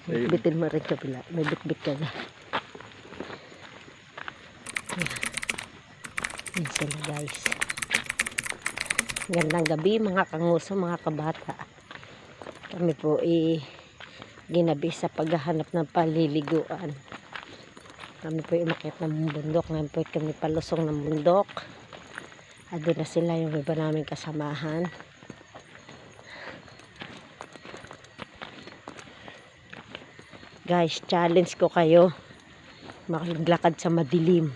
Bitin mo rin kabila. May bitbit ka na. Yan sila guys. Gandang gabi mga kanguso, mga kabata. Kami po ginabi sa paghahanap ng paliliguan. Kami po umakyat ng bundok. Ngayon po kami palusong ng bundok. At doon na sila yung iba namin kasamahan. Guys, challenge ko kayo. Maglakad sa madilim.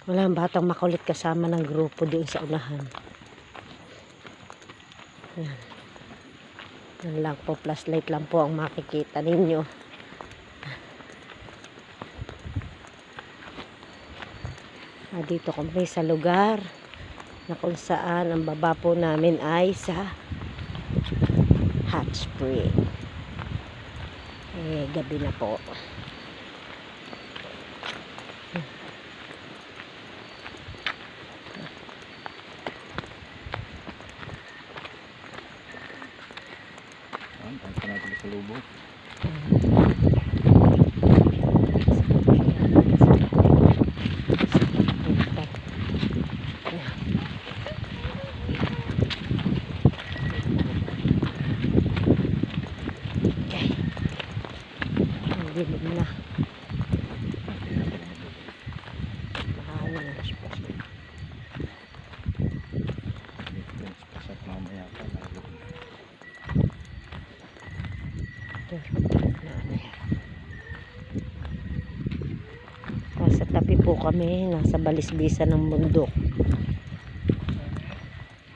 Walang batang makulit kasama ng grupo doon sa unahan. Yan. Yan lang po, flashlight lang po ang makikita ninyo. Dito kami sa lugar na kung saan ang baba po namin ay sa hot spring. Gabi na po. Punta natin sa lubog. Dilim na. Mahalo na. Pasat mamaya pa. Nasa tabi po kami. Nasa balisbisan ng bundok.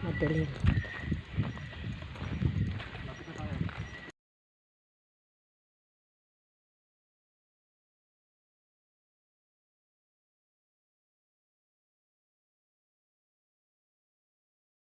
Madilim.